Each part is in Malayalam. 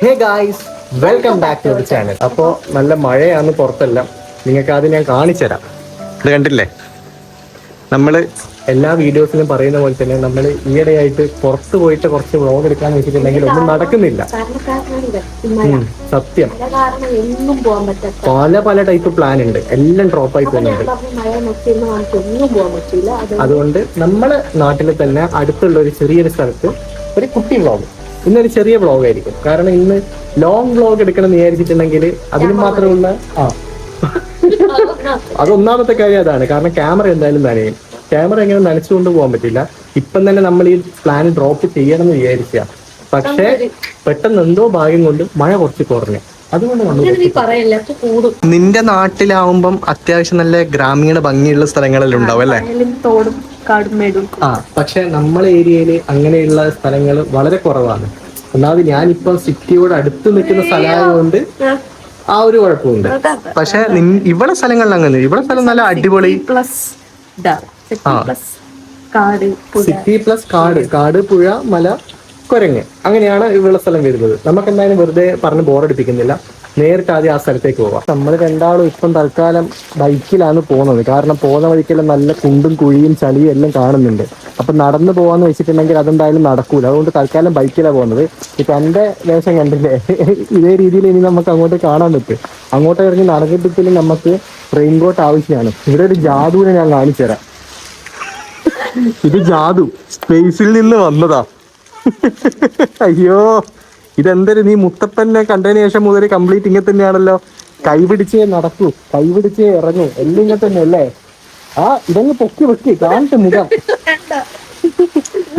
Hey guys, welcome back to the channel. അപ്പോൾ നല്ല മഴയാണ് പുറത്തെല്ലാം. നിങ്ങൾക്ക് ആദ്യം ഞാൻ കാണിച്ചുതരാം. ഇത് കണ്ടില്ലേ, നമ്മൾ എല്ലാ വീഡിയോസിലും പറയുന്ന പോലെ തന്നെ നമ്മൾ ഈയിടെയായിട്ട് പുറത്ത് പോയിട്ട് കുറച്ച് വ്ളോഗ് എടുക്കാന്ന് വെച്ചിട്ടുണ്ടെങ്കിൽ ഒന്നും നടക്കുന്നില്ല. സത്യം, പല പല ടൈപ്പ് പ്ലാൻ ഉണ്ട്, എല്ലാം ഡ്രോപ്പ് ആയി പോകുന്നുണ്ട്. അതുകൊണ്ട് നമ്മളെ നാട്ടിൽ തന്നെ അടുത്തുള്ള ഒരു ചെറിയൊരു സ്ഥലത്ത് ഒരു കുട്ടി വ്ളോഗ്, ഇന്നൊരു ചെറിയ വ്ളോഗ് ആയിരിക്കും. കാരണം ഇന്ന് ലോങ് വ്ളോഗ് എടുക്കണം എന്ന് വിചാരിച്ചിട്ടുണ്ടെങ്കിൽ അതിന് മാത്രമുള്ള അതൊന്നാമത്തെ കാര്യം അതാണ്. കാരണം ക്യാമറ എന്തായാലും നനയും. ക്യാമറ എങ്ങനെ നനച്ചുകൊണ്ട് പോകാൻ പറ്റില്ല. ഇപ്പം തന്നെ നമ്മൾ ഈ പ്ലാൻ ഡ്രോപ്പ് ചെയ്യണം എന്ന് വിചാരിച്ച, പക്ഷേ പെട്ടെന്ന് എന്തോ ഭാഗ്യം കൊണ്ട് മഴ കുറച്ച് കുറഞ്ഞു. അതുകൊണ്ട് നിന്റെ നാട്ടിലാവുമ്പം അത്യാവശ്യം നല്ല ഗ്രാമീണ ഭംഗിയുള്ള സ്ഥലങ്ങളെല്ലാം ഉണ്ടാവും അല്ലേ? പക്ഷെ നമ്മളെ ഏരിയയില് അങ്ങനെയുള്ള സ്ഥലങ്ങൾ വളരെ കുറവാണ്. ഒന്നാമത് ഞാനിപ്പോ സിറ്റിയോട് അടുത്ത് നിൽക്കുന്ന സ്ഥലമായതുകൊണ്ട് ആ ഒരു കുഴപ്പമുണ്ട്. പക്ഷെ ഇവിടെ സ്ഥലങ്ങളിൽ അങ്ങനെ, ഇവിടെ സ്ഥലം നല്ല അടിപൊളി. സിറ്റി പ്ലസ് കാട്, കാട്, പുഴ, മല, കുരങ്ങ്, അങ്ങനെയാണ് ഇവിടെ സ്ഥലം വരുന്നത്. നമുക്ക് എന്തായാലും വെറുതെ പറഞ്ഞ് ബോറടിപ്പിക്കുന്നില്ല, നേരിട്ട് ആദ്യം ആ സ്ഥലത്തേക്ക് പോവാം. നമ്മൾ രണ്ടാളും ഇപ്പം തൽക്കാലം ബൈക്കിലാണ് പോകുന്നത്. കാരണം പോകുന്ന വഴിക്കെല്ലാം നല്ല കുണ്ടും കുഴിയും ചളിയും എല്ലാം കാണുന്നുണ്ട്. അപ്പൊ നടന്നു പോവാന്ന് വെച്ചിട്ടുണ്ടെങ്കിൽ അതെന്തായാലും നടക്കൂല. അതുകൊണ്ട് തൽക്കാലം ബൈക്കിലാണ് പോകുന്നത്. ഇപ്പൊ എന്റെ വേഷം കണ്ടില്ലേ, ഇതേ രീതിയിൽ ഇനി നമുക്ക് അങ്ങോട്ട് കാണാൻ പറ്റും. അങ്ങോട്ട് ഇറങ്ങി നടന്നിട്ടിൽ നമുക്ക് റെയിൻകോട്ട് ആവശ്യമാണ്. ഇവിടെ ഒരു ജാദുവിനെ ഞാൻ കാണിച്ചു തരാം. ഇത് ജാദു സ്പേസിൽ നിന്ന് വന്നതാ. അയ്യോ, ഇതെന്തൊരു, നീ മുത്തപ്പനെ കണ്ടതിന് ശേഷം മുതൽ കംപ്ലീറ്റ് ഇങ്ങനെ തന്നെയാണല്ലോ. കൈപിടിച്ചേ നടക്കൂ, കൈപിടിച്ചേ ഇറങ്ങൂ, എല്ലാം ഇങ്ങനെ തന്നെ അല്ലേ? ഇതങ്ങ് പൊക്കി വെക്കി കാണിച്ച മുഖം.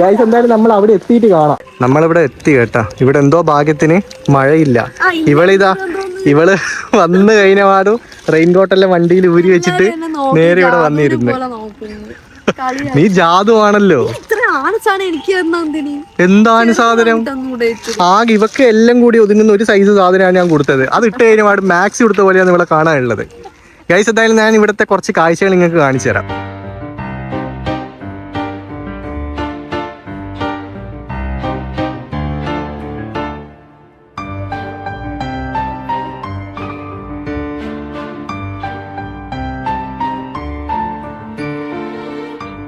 ഗൈസ്, എന്തായാലും നമ്മൾ അവിടെ എത്തിയിട്ട് കാണാം. നമ്മളിവിടെ എത്തി കേട്ടാ. ഇവിടെ എന്തോ ഭാഗ്യത്തിന് മഴയില്ല. ഇവള് വന്നു കഴിഞ്ഞ പാടും റെയിൻകോട്ടെല്ലാം വണ്ടിയിൽ ഊരി വെച്ചിട്ട് നേരെ ഇവിടെ വന്നിരുന്നു. നീ ജാതുവാണല്ലോ. എന്താണ് സാധനം? ആകെ ഇവക്ക് എല്ലാം കൂടി ഒതുങ്ങുന്ന ഒരു സൈസ് സാധനമാണ് ഞാൻ കൊടുത്തത്. അത് ഇട്ട് കഴിഞ്ഞാൽ മാക്സി കൊടുത്ത പോലെയാണ് ഇവിടെ കാണാനുള്ളത്. ഗൈസ്, എന്തായാലും ഞാൻ ഇവിടുത്തെ കുറച്ച് കാഴ്ചകൾ നിങ്ങൾക്ക് കാണിച്ചു തരാം.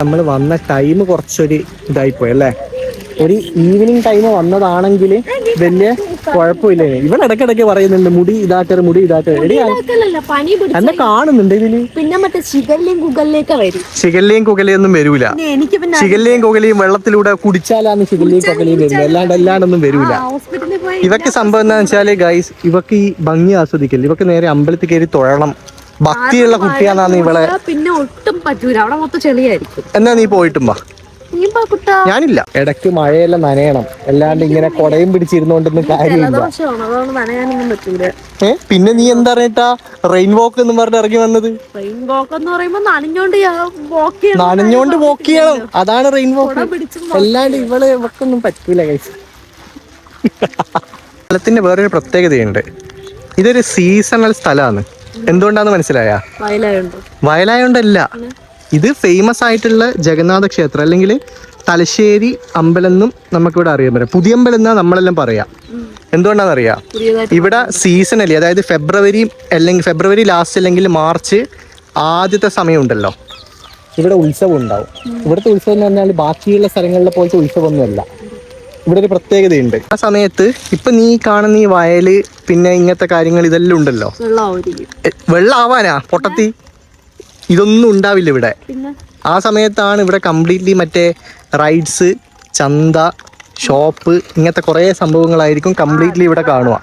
നമ്മൾ വന്ന ടൈം കുറച്ചൊരു ഇതായിപ്പോയി അല്ലേ? ഒരു ഈവനിങ് ടൈം വന്നതാണെങ്കിൽ വലിയ കുഴപ്പമില്ല. ഇവൻ ഇടയ്ക്കിടയ്ക്ക് പറയുന്നുണ്ട് മുടി ഇതാക്കറ്, മുടി ഇതാക്കറ്. എന്നെ കാണുന്നുണ്ട് ഇതില്. പിന്നെ മറ്റേ ശിഖല്ലയും കുകലയൊന്നും വരൂല. ശിഖല്ലയും കുകലയും വെള്ളത്തിലൂടെ കുടിച്ചാലാണ് ശിഖല്ലയും കുകലയും വരുന്നത്, അല്ലാണ്ടൊന്നും വരൂല. ഇവക്ക് സംഭവം എന്താണെന്ന് വെച്ചാല് ഗൈസ്, ഇവക്ക് ഈ ഭംഗി ആസ്വദിക്കില്ല. ഇവക്ക് നേരെ അമ്പലത്തിൽ കയറി തൊഴണം, ഭക്തിയുള്ള കുട്ടിയാണെന്ന് ഇവളെ. പിന്നെ ഒട്ടും പറ്റൂല, അവിടെ മൊത്തം ചെളിയായിരിക്കും. എന്നാ നീ പോയിട്ടും വാ. ഞാനില്ല, ഇടയ്ക്ക് മഴയെല്ലാം നനയണം, അല്ലാണ്ട് ഇങ്ങനെ കൊടയും പിടിച്ചിരുന്നോണ്ടൊന്നും കാര്യമില്ല. പിന്നെ നീ എന്താ പറഞ്ഞിട്ടാ റെയിൻ വോക്ക് എന്ന് പറഞ്ഞ് ഇറങ്ങി വന്നത്? റെയിൻ വോക്ക് എന്ന് പറയുമ്പോ നനഞ്ഞോണ്ട് വോക്ക് ചെയ്യണം, അതാണ് റെയിൻ വോക്ക്. അല്ലാണ്ട് ഇവക്കൊന്നും പറ്റൂല ഗൈസ്. സ്ഥലത്തിന്റെ വേറൊരു പ്രത്യേകതയുണ്ട്. ഇതൊരു സീസണൽ സ്ഥലമാണ്. എന്തുകൊണ്ടാന്ന് മനസ്സിലായ? വയലായോണ്ടല്ല, ഇത് ഫേമസ് ആയിട്ടുള്ള ജഗന്നാഥ ക്ഷേത്രം അല്ലെങ്കിൽ തലശ്ശേരി അമ്പലം എന്നും നമുക്കിവിടെ അറിയാൻ പറ്റും. പുതിയ അമ്പലം എന്നാ നമ്മളെല്ലാം പറയാ. എന്തുകൊണ്ടാണെന്നറിയാം? ഇവിടെ സീസണലി, അതായത് ഫെബ്രുവരി ലാസ്റ്റ് അല്ലെങ്കിൽ മാർച്ച് ആദ്യത്തെ സമയം ഉണ്ടല്ലോ, ഇവിടെ ഉത്സവം ഉണ്ടാവും. ഇവിടുത്തെ ഉത്സവം എന്ന് പറഞ്ഞാൽ ബാക്കിയുള്ള സ്ഥലങ്ങളിലെ പോലത്തെ ഉത്സവമൊന്നുമല്ല. ഇവിടെ ഒരു പ്രത്യേകതയുണ്ട്. ആ സമയത്ത് ഇപ്പൊ നീ കാണുന്ന ഈ വയല്, പിന്നെ ഇങ്ങനത്തെ കാര്യങ്ങൾ ഇതെല്ലാം ഉണ്ടല്ലോ, വെള്ളാവാനാ പൊട്ടത്തി, ഇതൊന്നും ഉണ്ടാവില്ല ഇവിടെ. ആ സമയത്താണ് ഇവിടെ കംപ്ലീറ്റ്ലി മറ്റേ റൈഡ്സ്, ചന്ത, ഷോപ്പ്, ഇങ്ങനത്തെ കുറെ സംഭവങ്ങളായിരിക്കും കംപ്ലീറ്റ്ലി ഇവിടെ കാണുക.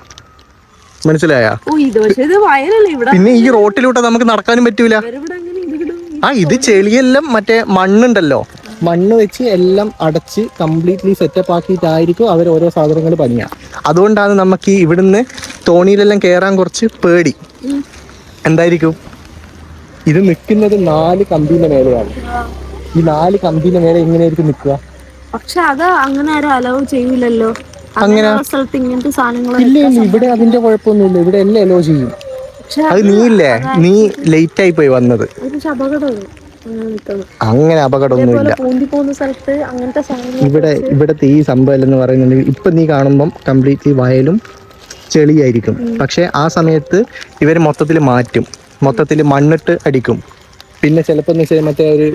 മനസ്സിലായ? പിന്നെ ഈ റോട്ടിലൂടെ നമുക്ക് നടക്കാനും പറ്റൂല. ഇത് ചെളിയെല്ലാം മറ്റേ മണ്ണുണ്ടല്ലോ, മണ്ണ് വെച്ച് എല്ലാം അടച്ച് കംപ്ലീറ്റ്ലി സെറ്റപ്പ് ആക്കിയിട്ടായിരിക്കും അവർ ഓരോ സാധനങ്ങൾ പണിയുക. അതുകൊണ്ടാണ് നമുക്ക് ഈ ഇവിടുന്ന് തോണിയിലെല്ലാം കയറാൻ കുറച്ച് പേടി. എന്തായിരിക്കും? ഇത് നിൽക്കുന്നത് 4 കമ്പിന്റെ മേലെയാണ്. ഈ 4 കമ്പിന്റെ മേലെ എങ്ങനെയായിരിക്കും നിൽക്കുക? പക്ഷെ അത് അങ്ങനെ ആരും അലോ ചെയ്യൂലല്ലോ. അങ്ങനെ ഇല്ല, ഇവിടെ അതിന്റെ കുഴപ്പമൊന്നുമില്ല. ഇവിടെ എല്ലാം അലോ ചെയ്യും. അത് നീയില്ലേ, നീ ലേറ്റ് ആയി പോയി വന്നത്. അങ്ങനെ അപകടമൊന്നുമില്ല ഇവിടത്തെ ഈ സംഭവം എന്ന് പറയുന്നത്. ഇപ്പൊ നീ കാണുമ്പം കംപ്ലീറ്റ്ലി വയലും ചെളിയായിരിക്കും. പക്ഷെ ആ സമയത്ത് ഇവർ മൊത്തത്തിൽ മണ്ണിട്ട് അടിക്കും. പിന്നെ ചിലപ്പോൾ എന്ന് വെച്ചാൽ മറ്റേ ഒരു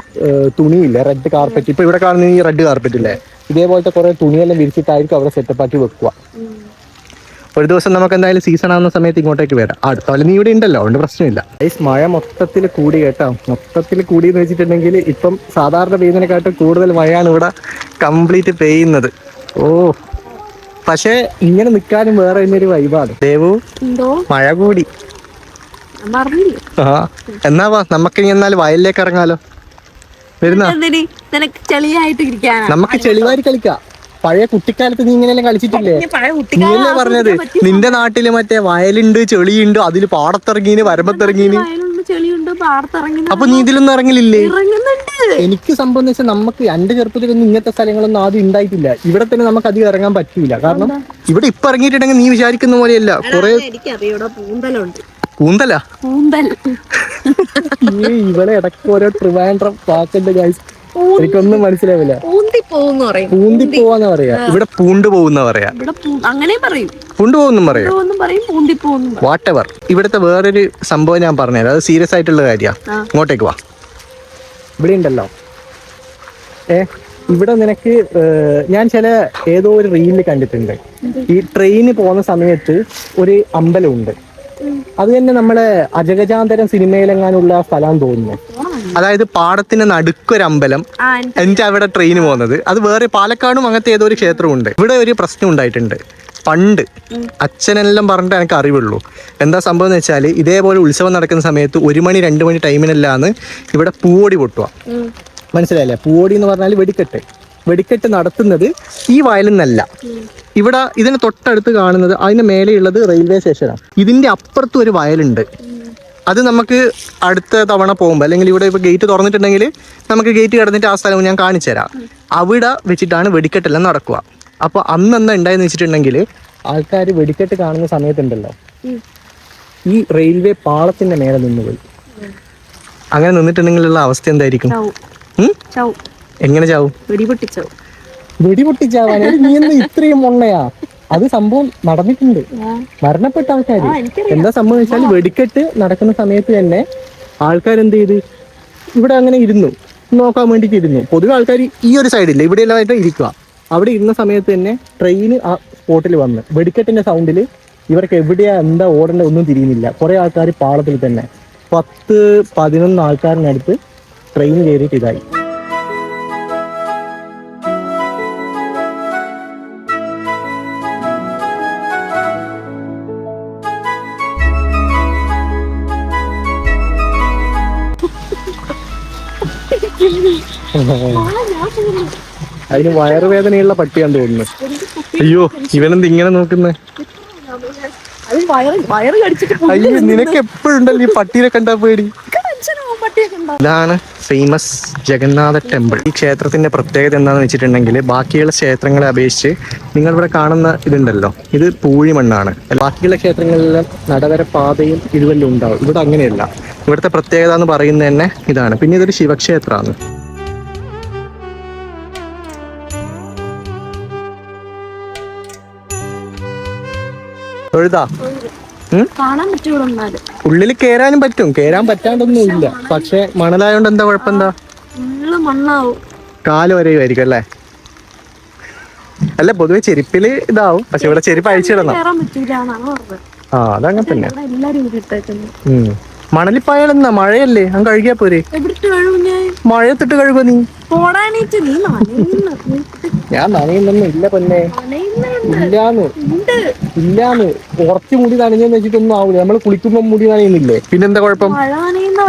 തുണിയില്ല, റെഡ് കാർപ്പറ്റ്, ഇപ്പൊ ഇവിടെ കാണുന്ന ഈ റെഡ് കാർപ്പറ്റ് ഇല്ലേ, ഇതേപോലത്തെ കുറെ തുണിയെല്ലാം വിരിച്ചിട്ടായിരിക്കും അവിടെ സെറ്റപ്പ് ആക്കി വെക്കുക. ഒരു ദിവസം നമുക്ക് എന്തായാലും സീസൺ ആവുന്ന സമയത്ത് ഇങ്ങോട്ടേക്ക് വരാം. അടുത്ത കൊല്ലം നീ ഇവിടെ ഉണ്ടല്ലോ, അതുകൊണ്ട് പ്രശ്നമില്ല. മഴ മൊത്തത്തിൽ കൂടി കേട്ടോ. മൊത്തത്തിൽ കൂടി എന്ന് വെച്ചിട്ടുണ്ടെങ്കിൽ ഇപ്പം സാധാരണ പെയ്യുന്നതിനെക്കാട്ടും കൂടുതൽ മഴയാണ് ഇവിടെ കംപ്ലീറ്റ് പെയ്യുന്നത്. ഓ, പക്ഷെ ഇങ്ങനെ നിൽക്കാനും വേറെ ഒരു വൈബാണ്. ദേവു, മഴ കൂടി. ആ, എന്നാ വാ നമുക്ക് ഇനി എന്നാൽ വയലിലേക്ക് ഇറങ്ങാലോ. വരുന്ന നമുക്ക് ചെളിവാരി കളിക്കാം. പഴയ കുട്ടിക്കാലത്ത് നീ ഇങ്ങനെയെല്ലാം കളിച്ചിട്ടില്ലേ? നീയല്ലേ പറഞ്ഞത് നിന്റെ നാട്ടില് മറ്റേ വയലുണ്ട്, ചെളിയുണ്ട്, അതില് പാടത്തിറങ്ങീന്, വരമ്പത്തിറങ്ങീന്. അപ്പൊ നീ ഇതിലൊന്നും ഇറങ്ങലില്ലേ? എനിക്ക് സംഭവം എന്ന് വെച്ചാൽ നമുക്ക് എന്റെ ചെറുപ്പത്തിലൊന്നും ഇങ്ങനത്തെ സ്ഥലങ്ങളൊന്നും ആദ്യം ഉണ്ടായിട്ടില്ല. ഇവിടെ തന്നെ നമുക്ക് അധികം ഇറങ്ങാൻ പറ്റൂല. കാരണം ഇവിടെ ഇപ്പൊ ഇറങ്ങിയിട്ടുണ്ടെങ്കിൽ നീ വിചാരിക്കുന്ന പോലെയല്ല. കുറെ കൂന്തല ഇവിടെ ഇടയ്ക്ക് ഓരോ ട്രിവാൻഡ്രം വാക്കുണ്ട് ഗൈസ്, എനിക്കൊന്നും മനസ്സിലാവില്ല. പൂന്തി പോവാന്ന് പറയാ, ഇവിടെ പൂണ്ട് പോകുന്ന പറയാ, പൂണ്ട് പോകുന്നു പറയും, വാട്ട് എവർ. ഇവിടുത്തെ വേറൊരു സംഭവം ഞാൻ പറഞ്ഞുതരാം, അത് സീരിയസ് ആയിട്ടുള്ള കാര്യമാണ്. ഇങ്ങോട്ടേക്ക് വാ. ഇവിടെ ഉണ്ടല്ലോ ഇവിടെ നിനക്ക് ഞാൻ ഏതോ ഒരു റീലിൽ കണ്ടിട്ടുണ്ട്, ഈ ട്രെയിന് പോകുന്ന സമയത്ത് ഒരു അമ്പലമുണ്ട്. അത് തന്നെ നമ്മളെ അജഗജാന്തരം സിനിമയിലെങ്ങാനുള്ള സ്ഥലം തോന്നുന്നു. അതായത് പാടത്തിന്റെ നടുക്കൊരു അമ്പലം, എന്നിട്ട് അവിടെ ട്രെയിന് പോകുന്നത്. അത് വേറെ പാലക്കാടും അങ്ങനത്തെ ഏതോ ഒരു ക്ഷേത്രമുണ്ട്. ഇവിടെ ഒരു പ്രശ്നം ഉണ്ടായിട്ടുണ്ട് പണ്ട്, അച്ഛനെല്ലാം പറഞ്ഞിട്ട് എനിക്ക് അറിവുള്ളൂ. എന്താ സംഭവം എന്ന് വെച്ചാൽ, ഇതേപോലെ ഉത്സവം നടക്കുന്ന സമയത്ത് 1 മണി 2 മണി ടൈമിനെല്ലാന്ന് ഇവിടെ പൂവോടി പൊട്ടുക. മനസ്സിലായില്ലേ? പൂവോടി എന്ന് പറഞ്ഞാൽ വെടിക്കെട്ട് നടത്തുന്നത് ഈ വയലിൽ നിന്നല്ല. ഇവിടെ ഇതിന് തൊട്ടടുത്ത് കാണുന്നത്, അതിന് മേലെയുള്ളത് റെയിൽവേ സ്റ്റേഷനാണ്. ഇതിന്റെ അപ്പുറത്തും ഒരു വയലുണ്ട്. അത് നമുക്ക് അടുത്ത തവണ പോകുമ്പോൾ, അല്ലെങ്കിൽ ഇവിടെ ഇപ്പോൾ ഗേറ്റ് തുറന്നിട്ടുണ്ടെങ്കിൽ നമുക്ക് ഗേറ്റ് കടന്നിട്ട് ആ സ്ഥലം ഞാൻ കാണിച്ചു തരാം. അവിടെ വെച്ചിട്ടാണ് വെടിക്കെട്ടെല്ലാം നടക്കുക. അപ്പോൾ അന്ന് എന്താ ഉണ്ടായെന്ന് വെച്ചിട്ടുണ്ടെങ്കിൽ, ആൾക്കാർ വെടിക്കെട്ട് കാണുന്ന സമയത്തുണ്ടല്ലോ, ഈ റെയിൽവേ പാളത്തിന്റെ മേലെ നിന്നുപോയി. അങ്ങനെ നിന്നിട്ടുണ്ടെങ്കിലുള്ള അവസ്ഥ എന്തായിരിക്കും? എങ്ങനെ ചാവും? വെടിപൊട്ടിച്ചാവാൻ നീ എന്താ ഇത്രയും മൊണ്ണയാ? അത് സംഭവം നടന്നിട്ടുണ്ട്, മരണപ്പെട്ട ആൾക്കാർ. എന്താ സംഭവം വെച്ചാൽ, വെടിക്കെട്ട് നടക്കുന്ന സമയത്ത് തന്നെ ആൾക്കാർ എന്ത് ചെയ്ത് ഇവിടെ അങ്ങനെ ഇരുന്നു, നോക്കാൻ വേണ്ടിയിട്ട് ഇരുന്നു. പൊതുവെ ആൾക്കാർ ഈ ഒരു സൈഡില്ല, ഇവിടെ എല്ലാമായിട്ട് ഇരിക്കുക. അവിടെ ഇരുന്ന സമയത്ത് തന്നെ ട്രെയിൻ ആ സ്പോട്ടിൽ വന്ന് വെടിക്കെട്ടിന്റെ സൗണ്ടിൽ ഇവർക്ക് എവിടെയാ എന്താ ഓടേണ്ട ഒന്നും തിരിയുന്നില്ല. കുറെ ആൾക്കാർ പാളത്തിൽ തന്നെ 10-11 ആൾക്കാരിനടുത്ത് ട്രെയിൻ കയറിയിട്ട് ഇതായി. അതിന് വയറുവേദനയുള്ള പട്ടിയാന്ന് തോന്നുന്നു. അയ്യോ, ഇവനെന്ത് ഇങ്ങനെ നോക്കുന്നത്? അയ്യോ, നിനക്ക് എപ്പോഴുണ്ടല്ലോ ഈ പട്ടീനെ കണ്ടാ പേടി. ഇതാണ് ഫേമസ് ജഗന്നാഥ ടെമ്പിൾ. ഈ ക്ഷേത്രത്തിന്റെ പ്രത്യേകത എന്താണെന്ന് വെച്ചിട്ടുണ്ടെങ്കിൽ, ബാക്കിയുള്ള ക്ഷേത്രങ്ങളെ അപേക്ഷിച്ച് നിങ്ങൾ ഇവിടെ കാണുന്ന ഇതുണ്ടല്ലോ, ഇത് പൂഴിമണ്ണാണ്. ബാക്കിയുള്ള ക്ഷേത്രങ്ങളിലെല്ലാം നടവര പാതയും ഇതുവെല്ലാം ഉണ്ടാവും. ഇവിടെ അങ്ങനെയല്ല. ഇവിടുത്തെ പ്രത്യേകത എന്ന് പറയുന്നത് തന്നെ ഇതാണ്. പിന്നെ ഇതൊരു ശിവക്ഷേത്രമാണ്. എഴുതാ ഉള്ളിൽ കേറാനും പറ്റും, കേറാൻ പറ്റാണ്ടൊന്നും ഇല്ല. പക്ഷെ മണലായോണ്ട് എന്താ കുഴപ്പം? എന്താ കാല് വരെയായിരിക്കും അല്ലേ? അല്ല, പൊതുവെ ചെരുപ്പില് ഇതാവും, പക്ഷെ ഇവിടെ ചെരുപ്പ് അഴിച്ചിടണം. ആ, അതങ്ങനെ തന്നെ. മണലിപ്പായാലെന്നാ, മഴയല്ലേ, അങ്ങ് കഴുകിയാ പോരെ? മഴയത്തിട്ട് കഴുകുക നീ? ഞാൻ നനയുന്നൊന്നും ഇല്ല പൊന്നെ, ഇല്ലാന്ന്. കുറച്ച് മുടി നനഞ്ഞെന്ന് വെച്ചിട്ടൊന്നും ആവൂല. നമ്മൾ കുളിക്കുമ്പോ മുടി നനയുന്നില്ലേ? പിന്നെന്താ കുഴപ്പം?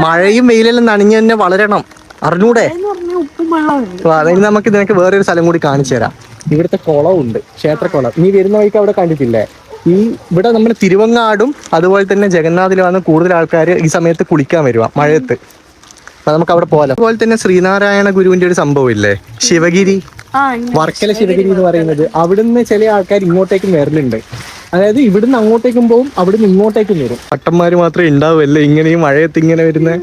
മഴയും വെയിലെല്ലാം നനഞ്ഞു തന്നെ വളരണം, അറിഞ്ഞൂടെ? അതായത് നമുക്ക് ഇതിനൊക്കെ വേറൊരു സ്ഥലം കൂടി കാണിച്ചു തരാം. ഇവിടുത്തെ കുളമുണ്ട്, ക്ഷേത്രക്കുളം. നീ വരുന്ന വഴിക്ക് അവിടെ കണ്ടിട്ടില്ലേ? ഇവിടെ നമ്മൾ തിരുവങ്ങാടും അതുപോലെ തന്നെ ജഗന്നാഥിലുമാണ് കൂടുതൽ ആൾക്കാർ ഈ സമയത്ത് കുളിക്കാൻ വരുക, മഴയത്ത്. അപ്പൊ നമുക്ക് അവിടെ പോകാം. അതുപോലെ തന്നെ ശ്രീനാരായണ ഗുരുവിന്റെ ഒരു സംഭവം ഇല്ലേ, ശിവഗിരി, വർക്കല ശിവഗിരി എന്ന് പറയുന്നത്, അവിടുന്ന് ചില ആൾക്കാർ ഇങ്ങോട്ടേക്കും വരലുണ്ട്. അതായത് ഇവിടുന്ന് അങ്ങോട്ടേക്കും പോവും, അവിടുന്ന് ഇങ്ങോട്ടേക്കും വരും. പട്ടന്മാര് മാത്രമേ ഉണ്ടാവുമല്ലേ ഇങ്ങനെ ഈ മഴയത്ത് ഇങ്ങനെ വരുന്നേ?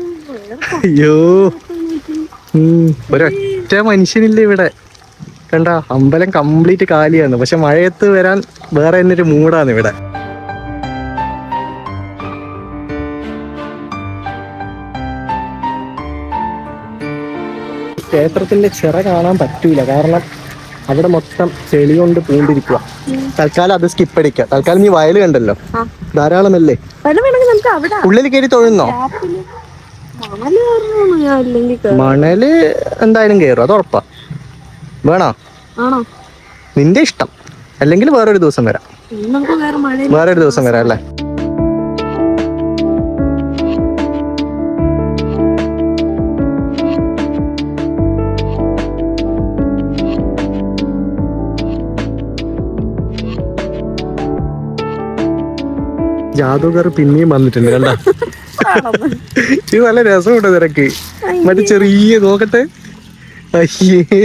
അയ്യോ, ഒരൊറ്റ മനുഷ്യനില്ല ഇവിടെ. കണ്ട, അമ്പലം കംപ്ലീറ്റ് കാലിയാണ്. പക്ഷെ മഴയത്ത് വരാൻ വേറെ തന്നെ ഒരു മൂടാണ് ഇവിടെ. ക്ഷേത്രത്തിന്റെ ചിറ കാണാൻ പറ്റൂല, കാരണം അവിടെ മൊത്തം ചെളി കൊണ്ട് പൂണ്ടിരിക്കുക. തൽക്കാലം അത് സ്കിപ്പ് അടിക്കുക. തൽക്കാലം നീ വയല് കണ്ടല്ലോ, ധാരാളമല്ലേ. ഉള്ളിൽ കയറി തൊഴുന്നോ? മണല് എന്തായാലും കയറും, അത് ഉറപ്പാ. വേണോ? നിന്റെ ഇഷ്ടം. അല്ലെങ്കിൽ വേറൊരു ദിവസം വരാം. വേറൊരു ദിവസം വരാം അല്ലേ? ജാദുകർ പിന്നെയും വന്നിട്ടുണ്ട് കണ്ട. ഇത് നല്ല രസമുണ്ട് നിനക്ക്. മറ്റേ ചെറിയ നോക്കട്ടെ. അയ്യേ,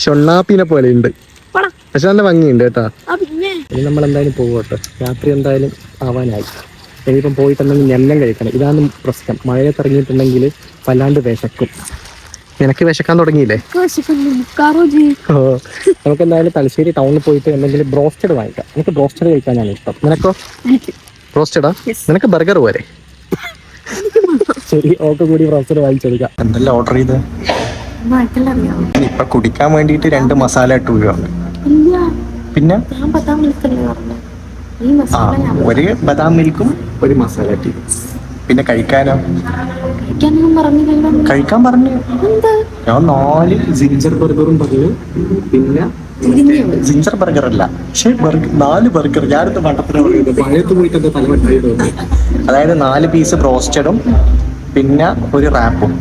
ഷൊണ്ണാപ്പിനെ പോലെ ഉണ്ട്, പക്ഷെ നല്ല ഭംഗിയുണ്ട് കേട്ടാ. ഇനി നമ്മൾ എന്തായാലും പോകട്ടെ, രാത്രി എന്തായാലും ആവാനായി. ഇനിയിപ്പം പോയിട്ടുണ്ടെങ്കിൽ ഞെല്ലം കഴിക്കണം. ഇതാണ് പ്രശ്നം, മഴയത്ത് ഇറങ്ങിയിട്ടുണ്ടെങ്കിൽ വല്ലാണ്ട് വിശക്കും. നിനക്ക് വിശക്കാൻ തുടങ്ങിയില്ലേ? ഓ, നമുക്ക് എന്തായാലും തലശ്ശേരി ടൗണിൽ പോയിട്ട് എന്തെങ്കിലും ബ്രോസ്റ്റഡ് വാങ്ങിക്കാം. എനിക്ക് ബ്രോസ്റ്റഡ് കഴിക്കാനാണ് ഇഷ്ടം. നിനക്കോ? ബ്രോസ്റ്റഡാ? നിനക്ക് ബർഗർ പോരെ? ശരി, ഓക്കെ, കൂടി ബ്രോസ്റ്റഡ് വാങ്ങിച്ചെടുക്കാം. എന്തെല്ലാം ഓർഡർ ചെയ്ത്? ഇപ്പൊ കുടിക്കാൻ വേണ്ടിട്ട് 2 മസാല ഇട്ടുകയാണ്. പിന്നെ ഒരു ബദാം മിൽക്കും ഒരു മസാല ടീ. പിന്നെ കഴിക്കാനോ? കഴിക്കാൻ പറഞ്ഞു ഞാൻ 4 ജിഞ്ചർ ബർഗറും പറഞ്ഞു. പിന്നെ ജിഞ്ചർ ബർഗർ അല്ല, പക്ഷെ 4 ബർഗർ. ഞാനത് മണ്ടത്തിന് പറയുന്നത്, മഴയത്ത് പോയിട്ട് എന്റെ തല വെട്ടായിട്ട്. അതായത് 4 പീസ് ബ്രോസ്റ്റഡും പിന്നെ ഒരു റാപ്പും.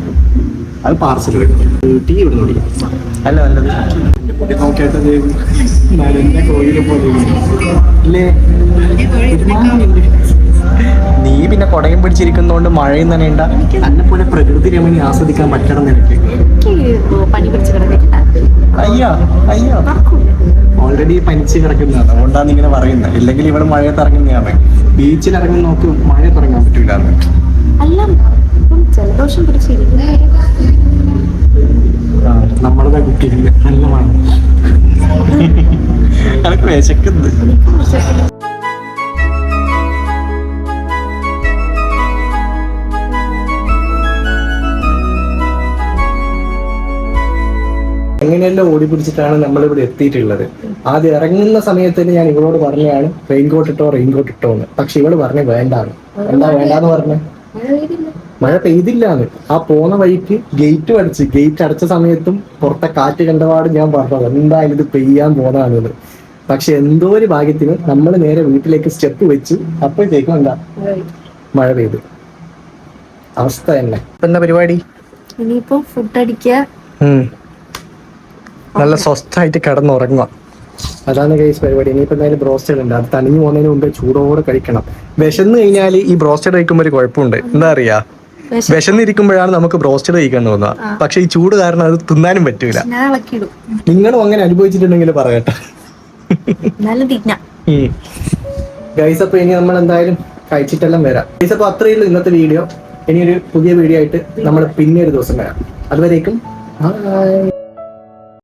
അത് പാർസൽ ടീ ഇവിടെ കുടിക്കാം. അല്ല നല്ലത് നോക്കിയിട്ട് കോഴിനെ പോലെ അല്ലേ. നീ പിന്നെ കൊടയും പിടിച്ചിരിക്കുന്നോണ്ട് മഴയും നനയണ്ട. എന്നെ പോലെ പ്രകൃതി രമണി ആസ്വദിക്കാൻ പറ്റണം നിനക്ക്. അയ്യോ അയ്യോ, ഓൾറെഡി പനിച്ച് കിടക്കുന്നതാണ്, അതുകൊണ്ടാണ് ഇങ്ങനെ പറയുന്നത്. ഇല്ലെങ്കിൽ ഇവിടെ മഴയത്ത് ഇറങ്ങുന്നതാണ്. ബീച്ചിൽ ഇറങ്ങി നോക്ക്, മഴയത്ത് ഇറങ്ങാൻ പറ്റൂല. നമ്മളതാ കുട്ടിയില്ല, നല്ല മഴ. എനിക്ക് വിശക്കുന്നത്. എങ്ങനെയെല്ലാം ഓടി പിടിച്ചിട്ടാണ് നമ്മളിവിടെ എത്തിയിട്ടുള്ളത്. ആദ്യം ഇറങ്ങുന്ന സമയത്ത് തന്നെ ഞാൻ ഇവളോട് പറഞ്ഞാണ് റെയിൻകോട്ട് ഇട്ടോ എന്ന്. പക്ഷെ ഇവള് പറഞ്ഞ വേണ്ടാണ്. എന്താ വേണ്ടാന്ന് പറഞ്ഞ? മഴ പെയ്തില്ലാന്ന്. ആ പോന്ന വഴിക്ക് ഗേറ്റ് അടച്ച സമയത്തും പുറത്തെ കാറ്റ് കണ്ടപാട് ഞാൻ പറഞ്ഞത് എന്തായാലും ഇത് പെയ്യാൻ പോന്നതാണെന്ന്. പക്ഷെ എന്തോ ഒരു ഭാഗ്യത്തിന് നമ്മൾ നേരെ വീട്ടിലേക്ക് സ്റ്റെപ്പ് വെച്ചു, അപ്പോഴത്തേക്കും എന്താ മഴ പെയ്തു. അവസ്ഥ തന്നെ. എന്താ പരിപാടി? ഇനിയിപ്പോ ഫുഡ് അടിക്കുക, നല്ല സ്വസ്ഥമായിട്ട് കിടന്നുറങ്ങുക. അതാണ് ഗൈസ് പരിപാടി. ഇനിയിപ്പോ എന്തായാലും ബ്രോസ്റ്റഡ് ഉണ്ട്, അത് തണിഞ്ഞു പോകുന്നതിന് മുമ്പേ ചൂടോടെ കഴിക്കണം. വിശന്ന് കഴിഞ്ഞാൽ ഈ ബ്രോസ്റ്റഡ് കഴിക്കുമ്പോൾ ഒരു കുഴപ്പമുണ്ട്. എന്താ അറിയാ, വിശന്നിരിക്കുമ്പോഴാണ് നമുക്ക് ബ്രോസ്റ്റഡ് കഴിക്കാൻ തോന്നുക. പക്ഷെ ഈ ചൂട് കാരണം അത് തിന്നാനും പറ്റൂല. നിങ്ങളും അങ്ങനെ അനുഭവിച്ചിട്ടുണ്ടെങ്കിൽ പറയട്ടെ ഗൈസ്. അപ്പൊ ഇനി നമ്മൾ എന്തായാലും കഴിച്ചിട്ടെല്ലാം വരാം ഗൈസ്. അപ്പൊ അത്രയേ ഉള്ളൂ ഇന്നത്തെ വീഡിയോ. ഇനി ഒരു പുതിയ വീഡിയോ ആയിട്ട് നമ്മൾ പിന്നെ ഒരു ദിവസം വരാം. അതുവരേക്കും